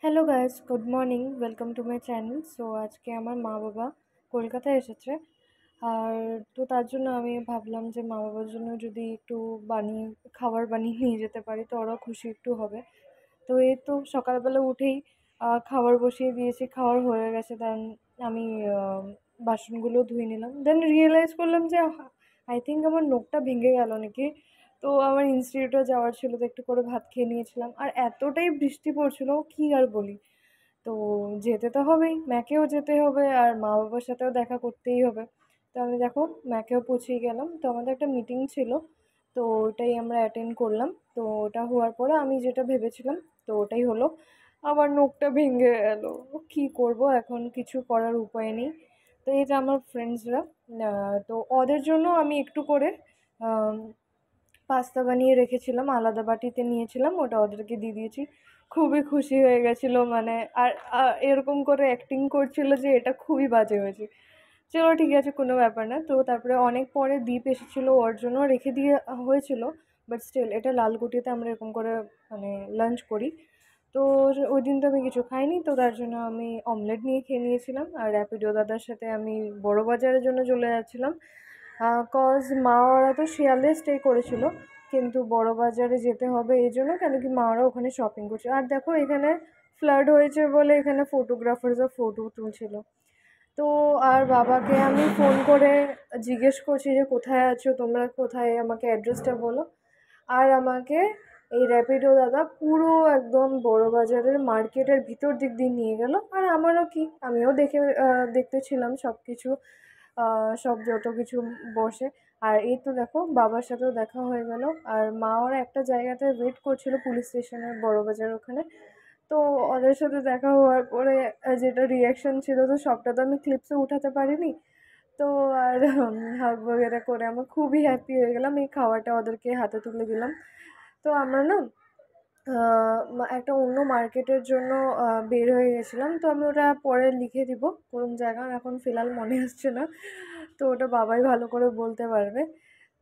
Hello guys, good morning. Welcome to my channel. So আজকে আমার মা বাবা কলকাতায় এসেছে। আর তো তার জন্য আমি ভাবলাম যে মা বাবার জন্য যদি একটু বানিয়ে খাবার বানিয়ে নিয়ে যেতে পারি তো ওরাও খুশি একটু হবে। তো এই তো সকালবেলা উঠেই খাবার বসিয়ে দিয়েছি, খাওয়ার হয়ে গেছে। দেন আমি বাসনগুলো ধুয়ে নিলাম, দেন রিয়েলাইজ করলাম যে আই থিঙ্ক আমার নখটা ভেঙে গেল নাকি। তো আমার ইনস্টিটিউটে যাওয়ার ছিল, তো একটু করে ভাত খেয়ে নিয়েছিলাম, আর এতটাই বৃষ্টি পড়ছিল কি আর বলি। তো যেতে তো হবেই, ম্যাকেও যেতে হবে আর মা বাবার সাথেও দেখা করতেই হবে। তো আমি দেখো ম্যাকেও পৌঁছেই গেলাম। তো আমাদের একটা মিটিং ছিল, তো ওটাই আমরা অ্যাটেন্ড করলাম। তো ওটা হওয়ার পরে আমি যেটা ভেবেছিলাম তো ওটাই হলো, আমার নখটা ভেঙে গেল। কি করব এখন, কিছু করার উপায় নেই। তো এই যে আমার ফ্রেন্ডসরা, তো ওদের জন্য আমি একটু করে পাস্তা বানিয়ে রেখেছিলাম, আলাদা বাটিতে নিয়েছিলাম, ওটা ওদেরকে দিয়ে দিয়েছি। খুবই খুশি হয়ে গেছিলো, মানে আর এরকম করে অ্যাক্টিং করছিল যে এটা খুবই বাজে হয়েছে। চলো ঠিক আছে, কোনো ব্যাপার না। তো তারপরে অনেক পরে দ্বীপ এসেছিলো, ওর জন্য রেখে দিয়ে হয়েছিল। বাট স্টিল এটা লালকুটিতে আমরা এরকম করে মানে লাঞ্চ করি। তো ওই দিন তো আমি কিছু খাইনি, তো তার জন্য আমি অমলেট নিয়ে খেয়ে নিয়েছিলাম। আর র্যাপিডো দাদার সাথে আমি বড় বাজারের জন্য চলে যাচ্ছিলাম, কজ মা ওরা তো শিয়ালদে স্টে করেছিল, কিন্তু বড় বাজারে যেতে হবে এই জন্য, কেন কি মা ওরা ওখানে শপিং করছে। আর দেখো এখানে ফ্লাড হয়েছে বলে এখানে ফটোগ্রাফারসরা ফটো তুলছিল। তো আর বাবাকে আমি ফোন করে জিজ্ঞেস করছি যে কোথায় আছো তোমরা, কোথায়, আমাকে অ্যাড্রেসটা বলো। আর আমাকে এই র্যাপিডো দাদা পুরো একদম বড় বাজারের মার্কেটের ভিতর দিক দিয়ে নিয়ে গেল। আর আমারও কি, আমিও দেখতেছিলাম সব কিছু, সব যত কিছু বসে। আর এই তো দেখো বাবার সাথেও দেখা হয়ে গেল। আর মা ওরা একটা জায়গাতে ওয়েট করছিল, পুলিশ স্টেশনের বড় বাজার ওখানে। তো ওদের সাথে দেখা হওয়ার পরে যেটা রিয়াকশন ছিল, তো সবটা তো আমি ক্লিপসে উঠাতে পারিনি। তো আর হাগ বগেরা করে আমার খুবই হ্যাপি হয়ে গেলাম, এই খাওয়াটা ওদেরকে হাতে তুলে দিলাম। তো আমরা না একটা অন্য মার্কেটের জন্য বের হয়ে গেছিলাম। তো আমি ওটা পরে লিখে দিব কোন জায়গা, এখন ফিলহাল মনে আসছে না। তো ওটা বাবাই ভালো করে বলতে পারবে।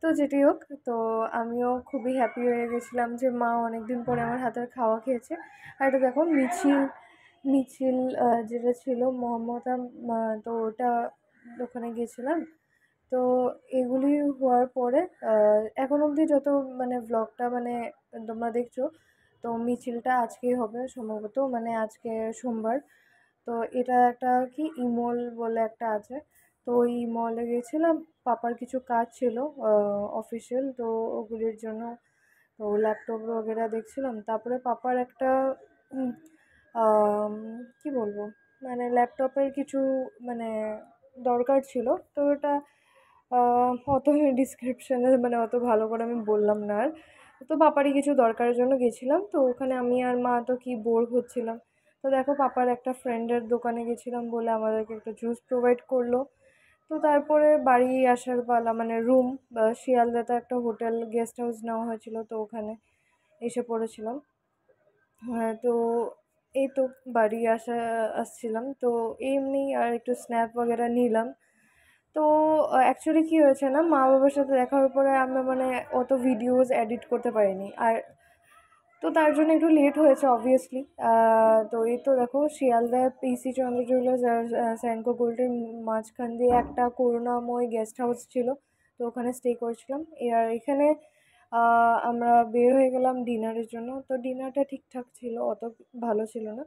তো যেটি হোক, তো আমিও খুবই হ্যাপি হয়ে গেছিলাম যে মা অনেকদিন পরে আমার হাতের খাওয়া খেয়েছে। আর এটা দেখো মিছিল মিছিল যেটা ছিল মহম্মদাম, তো ওটা ওখানে গিয়েছিলাম। তো এগুলি হওয়ার পরে এখন অবধি যত মানে ব্লগটা মানে তোমরা দেখছো, তো মিছিলটা আজকেই হবে সম্ভবত, মানে আজকে সোমবার। তো এটা একটা কি ইমল বলে একটা আছে, তো ওই মলে গেছিলাম। পাপার কিছু কাজ ছিল অফিসিয়াল, তো ওগুলির জন্য তো ল্যাপটপ বগেরা দেখছিলাম। তারপরে পাপার একটা উম, কি বলবো, মানে ল্যাপটপের কিছু মানে দরকার ছিল। তো ওটা অত ডিসক্রিপশানে মানে অত ভালো করে আমি বললাম না আর। তো পাপারই কিছু দরকারের জন্য গেছিলাম, তো ওখানে আমি আর মা তো কি বোর হচ্ছিলাম। তো দেখো পাপার একটা ফ্রেন্ডের দোকানে গেছিলাম বলে আমাদেরকে একটা জুস প্রোভাইড করলো। তো তারপরে বাড়ি আসার পালা, মানে রুম, শিয়ালদাতে একটা হোটেল গেস্ট হাউস নেওয়া হয়েছিল, তো ওখানে এসে পড়েছিলাম। হ্যাঁ, তো এই তো বাড়ি আসছিলাম, তো এমনি আর একটু স্ন্যাপ বগেরা নিলাম। তো অ্যাকচুয়ালি কী হয়েছে না, মা বাবার সাথে দেখা হওয়ার পরে আমরা মানে অত ভিডিওস এডিট করতে পারিনি আর, তো তার জন্য একটু লেট হয়েছে অবভিয়াসলি। তো এই তো দেখো শিয়ালদা পিসি চন্দ্র জুয়েলার্স আর স্যানকো গোল্ডের মাঝখান দিয়ে একটা করুণাময় গেস্ট হাউস ছিল, তো ওখানে স্টে করেছিলাম। আর এখানে আমরা বের হয়ে গেলাম ডিনারের জন্য। তো ডিনারটা ঠিকঠাক ছিল, অত ভালো ছিল না।